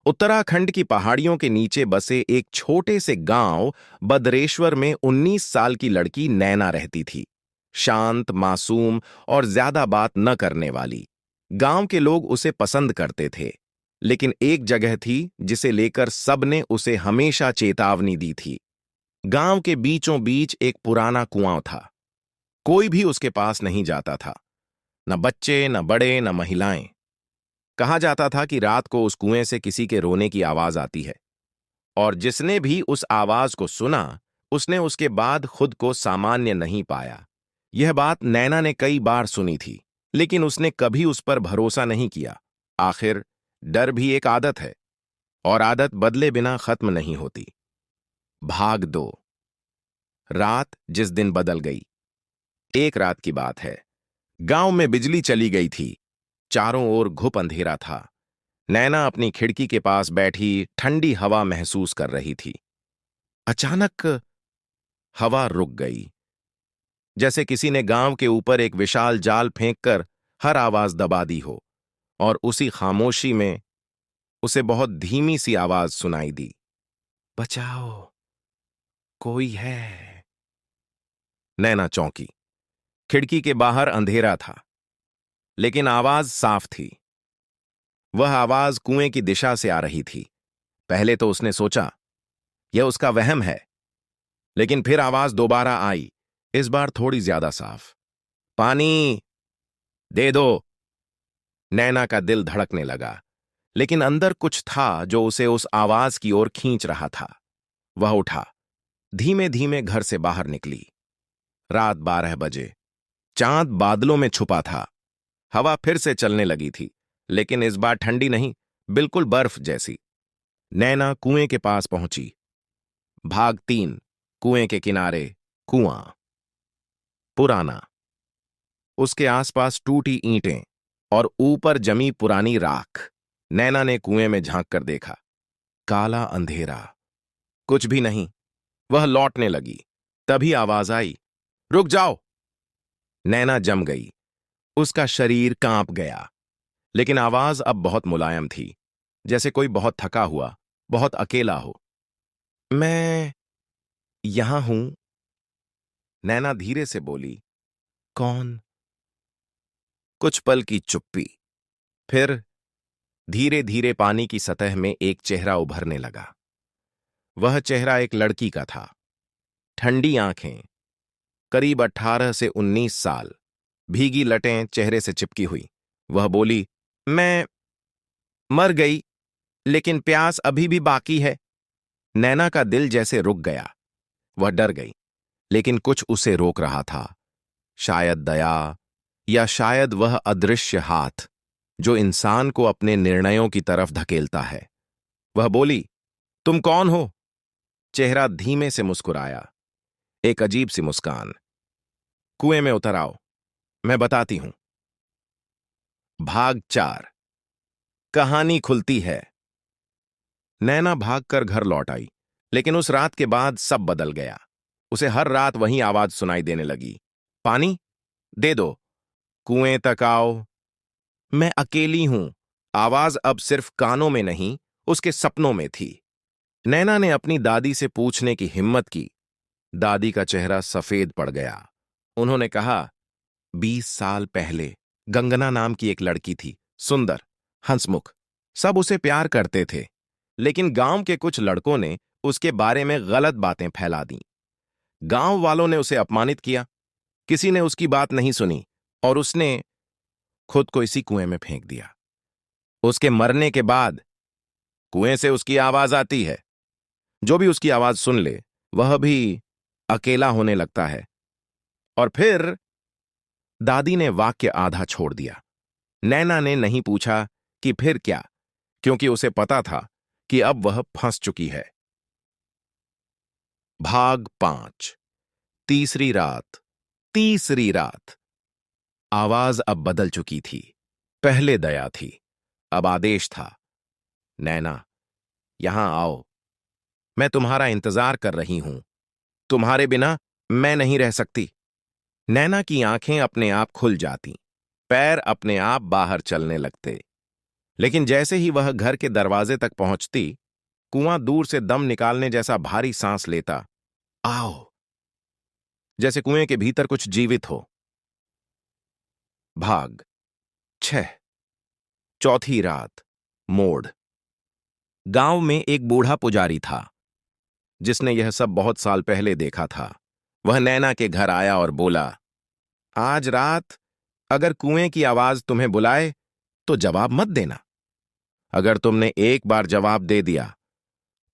उत्तराखंड की पहाड़ियों के नीचे बसे एक छोटे से गांव बदरेश्वर में 19 साल की लड़की नैना रहती थी। शांत, मासूम और ज्यादा बात न करने वाली। गांव के लोग उसे पसंद करते थे, लेकिन एक जगह थी जिसे लेकर सबने उसे हमेशा चेतावनी दी थी। गांव के बीचों बीच एक पुराना कुआं था। कोई भी उसके पास नहीं जाता था, न बच्चे, न बड़े, न महिलाएं। कहा जाता था कि रात को उस कुएं से किसी के रोने की आवाज आती है, और जिसने भी उस आवाज को सुना, उसने उसके बाद खुद को सामान्य नहीं पाया। यह बात नैना ने कई बार सुनी थी, लेकिन उसने कभी उस पर भरोसा नहीं किया। आखिर डर भी एक आदत है, और आदत बदले बिना खत्म नहीं होती। भाग 2। रात जिस दिन बदल गई। एक रात की बात है। गांव में बिजली चली गई थी। चारों ओर घुप अंधेरा था। नैना अपनी खिड़की के पास बैठी ठंडी हवा महसूस कर रही थी। अचानक हवा रुक गई, जैसे किसी ने गांव के ऊपर एक विशाल जाल फेंककर हर आवाज दबा दी हो। और उसी खामोशी में उसे बहुत धीमी सी आवाज सुनाई दी। बचाओ, कोई है। नैना चौंकी। खिड़की के बाहर अंधेरा था, लेकिन आवाज साफ थी। वह आवाज कुएं की दिशा से आ रही थी। पहले तो उसने सोचा यह उसका वहम है, लेकिन फिर आवाज दोबारा आई, इस बार थोड़ी ज्यादा साफ। पानी दे दो। नैना का दिल धड़कने लगा, लेकिन अंदर कुछ था जो उसे उस आवाज की ओर खींच रहा था। वह उठा, धीमे धीमे घर से बाहर निकली। रात 12 बजे। चांद बादलों में छुपा था। हवा फिर से चलने लगी थी, लेकिन इस बार ठंडी नहीं, बिल्कुल बर्फ जैसी। नैना कुएं के पास पहुंची। भाग 3। कुएं के किनारे कुआं। पुराना। उसके आसपास टूटी ईंटें और ऊपर जमी पुरानी राख। नैना ने कुएं में झांक कर देखा। काला अंधेरा, कुछ भी नहीं। वह लौटने लगी। तभी आवाज आई, रुक जाओ। नैना जम गई। उसका शरीर कांप गया, लेकिन आवाज अब बहुत मुलायम थी, जैसे कोई बहुत थका हुआ, बहुत अकेला हो। मैं यहां हूं, नैना धीरे से बोली। कौन? कुछ पल की चुप्पी। फिर धीरे धीरे पानी की सतह में एक चेहरा उभरने लगा। वह चेहरा एक लड़की का था। ठंडी आंखें, करीब 18 से 19 साल, भीगी लटें चेहरे से चिपकी हुई। वह बोली, मैं मर गई, लेकिन प्यास अभी भी बाकी है। नैना का दिल जैसे रुक गया। वह डर गई, लेकिन कुछ उसे रोक रहा था। शायद दया, या शायद वह अदृश्य हाथ जो इंसान को अपने निर्णयों की तरफ धकेलता है। वह बोली, तुम कौन हो? चेहरा धीमे से मुस्कुराया, एक अजीब सी मुस्कान। कुएं में उतर आओ, मैं बताती हूं। भाग 4। कहानी खुलती है। नैना भागकर घर लौट आई, लेकिन उस रात के बाद सब बदल गया। उसे हर रात वही आवाज सुनाई देने लगी, पानी दे दो, कुएं तक आओ, मैं अकेली हूं। आवाज अब सिर्फ कानों में नहीं, उसके सपनों में थी। नैना ने अपनी दादी से पूछने की हिम्मत की। दादी का चेहरा सफेद पड़ गया। उन्होंने कहा, 20 साल पहले गंगना नाम की एक लड़की थी, सुंदर, हंसमुख। सब उसे प्यार करते थे, लेकिन गांव के कुछ लड़कों ने उसके बारे में गलत बातें फैला दी। गांव वालों ने उसे अपमानित किया। किसी ने उसकी बात नहीं सुनी, और उसने खुद को इसी कुएं में फेंक दिया। उसके मरने के बाद कुएं से उसकी आवाज आती है। जो भी उसकी आवाज सुन ले, वह भी अकेला होने लगता है। और फिर दादी ने वाक्य आधा छोड़ दिया। नैना ने नहीं पूछा कि फिर क्या, क्योंकि उसे पता था कि अब वह फंस चुकी है। भाग 5। तीसरी रात। तीसरी रात। आवाज अब बदल चुकी थी। पहले दया थी, अब आदेश था। नैना, यहां आओ, मैं तुम्हारा इंतजार कर रही हूं। तुम्हारे बिना मैं नहीं रह सकती। नैना की आंखें अपने आप खुल जाती, पैर अपने आप बाहर चलने लगते। लेकिन जैसे ही वह घर के दरवाजे तक पहुंचती, कुआं दूर से दम निकालने जैसा भारी सांस लेता। आओ, जैसे कुएं के भीतर कुछ जीवित हो। भाग 6। चौथी रात। मोड़। गांव में एक बूढ़ा पुजारी था जिसने यह सब बहुत साल पहले देखा था। वह नैना के घर आया और बोला, आज रात अगर कुएं की आवाज तुम्हें बुलाए तो जवाब मत देना। अगर तुमने एक बार जवाब दे दिया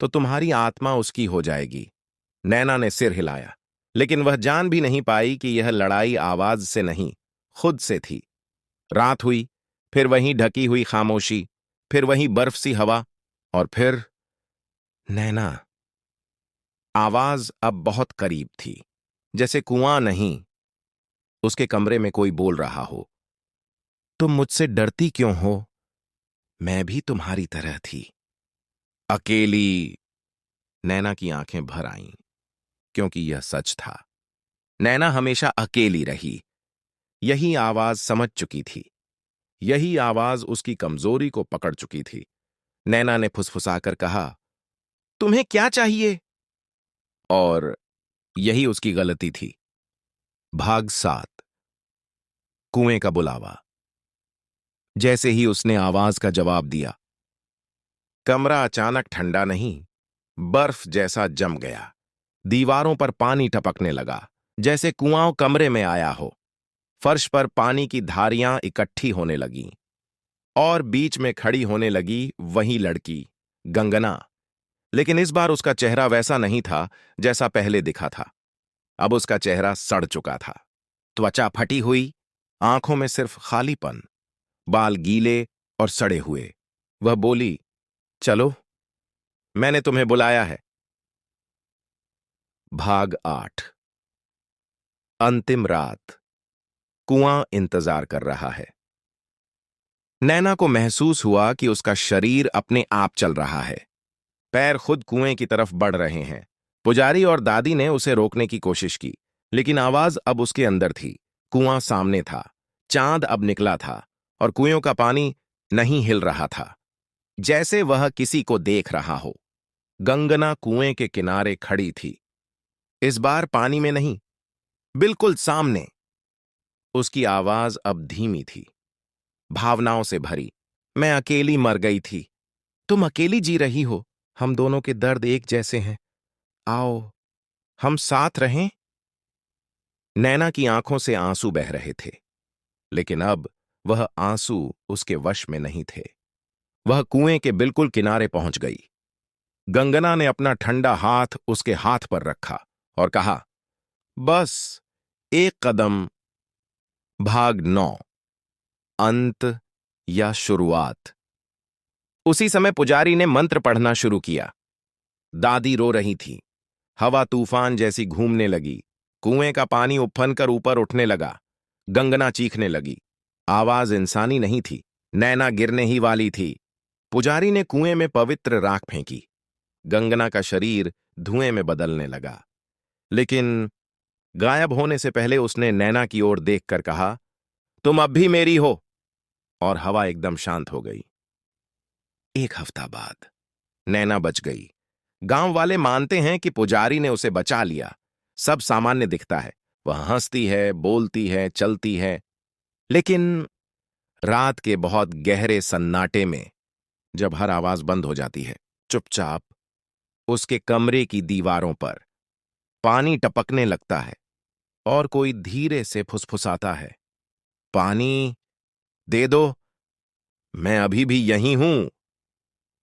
तो तुम्हारी आत्मा उसकी हो जाएगी। नैना ने सिर हिलाया, लेकिन वह जान भी नहीं पाई कि यह लड़ाई आवाज से नहीं, खुद से थी। रात हुई, फिर वहीं ढकी हुई खामोशी, फिर वहीं बर्फ सी हवा, और फिर नैना। आवाज अब बहुत करीब थी, जैसे कुआं नहीं, उसके कमरे में कोई बोल रहा हो। तुम मुझसे डरती क्यों हो? मैं भी तुम्हारी तरह थी, अकेली। नैना की आंखें भर आईं, क्योंकि यह सच था। नैना हमेशा अकेली रही। यही आवाज समझ चुकी थी। यही आवाज उसकी कमजोरी को पकड़ चुकी थी। नैना ने फुसफुसाकर कहा, तुम्हें क्या चाहिए? और यही उसकी गलती थी। भाग 7। कुएं का बुलावा। जैसे ही उसने आवाज का जवाब दिया, कमरा अचानक ठंडा नहीं, बर्फ जैसा जम गया। दीवारों पर पानी टपकने लगा, जैसे कुआं कमरे में आया हो। फर्श पर पानी की धारियां इकट्ठी होने लगीं, और बीच में खड़ी होने लगी वही लड़की, गंगना। लेकिन इस बार उसका चेहरा वैसा नहीं था जैसा पहले दिखा था। अब उसका चेहरा सड़ चुका था, त्वचा फटी हुई, आंखों में सिर्फ खालीपन, बाल गीले और सड़े हुए। वह बोली, चलो, मैंने तुम्हें बुलाया है। भाग 8। अंतिम रात। कुआं इंतजार कर रहा है। नैना को महसूस हुआ कि उसका शरीर अपने आप चल रहा है। पैर खुद कुएं की तरफ बढ़ रहे हैं। पुजारी और दादी ने उसे रोकने की कोशिश की, लेकिन आवाज अब उसके अंदर थी। कुआं सामने था, चांद अब निकला था, और कुएं का पानी नहीं हिल रहा था, जैसे वह किसी को देख रहा हो। गंगना कुएं के किनारे खड़ी थी, इस बार पानी में नहीं, बिल्कुल सामने। उसकी आवाज अब धीमी थी, भावनाओं से भरी। मैं अकेली मर गई थी, तुम अकेली जी रही हो। हम दोनों के दर्द एक जैसे हैं, आओ हम साथ रहें। नैना की आंखों से आंसू बह रहे थे, लेकिन अब वह आंसू उसके वश में नहीं थे। वह कुएं के बिल्कुल किनारे पहुंच गई। गंगना ने अपना ठंडा हाथ उसके हाथ पर रखा और कहा, बस एक कदम। भाग 9। अंत या शुरुआत। उसी समय पुजारी ने मंत्र पढ़ना शुरू किया। दादी रो रही थी। हवा तूफान जैसी घूमने लगी। कुएं का पानी उफन कर ऊपर उठने लगा। गंगना चीखने लगी। आवाज इंसानी नहीं थी, नैना गिरने ही वाली थी। पुजारी ने कुएं में पवित्र राख फेंकी। गंगना का शरीर धुएं में बदलने लगा, लेकिन गायब होने से पहले उसने नैना की ओर देखकर कहा, तुम अब भी मेरी हो। और हवा एकदम शांत हो गई। एक हफ्ता बाद नैना बच गई। गांव वाले मानते हैं कि पुजारी ने उसे बचा लिया। सब सामान्य दिखता है, वह हंसती है, बोलती है, चलती है। लेकिन रात के बहुत गहरे सन्नाटे में, जब हर आवाज बंद हो जाती है, चुपचाप उसके कमरे की दीवारों पर पानी टपकने लगता है, और कोई धीरे से फुसफुसाता है, पानी दे दो, मैं अभी भी यहीं हूं।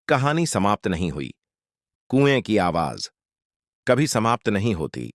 कहानी समाप्त नहीं हुई। कुएं की आवाज कभी समाप्त नहीं होती।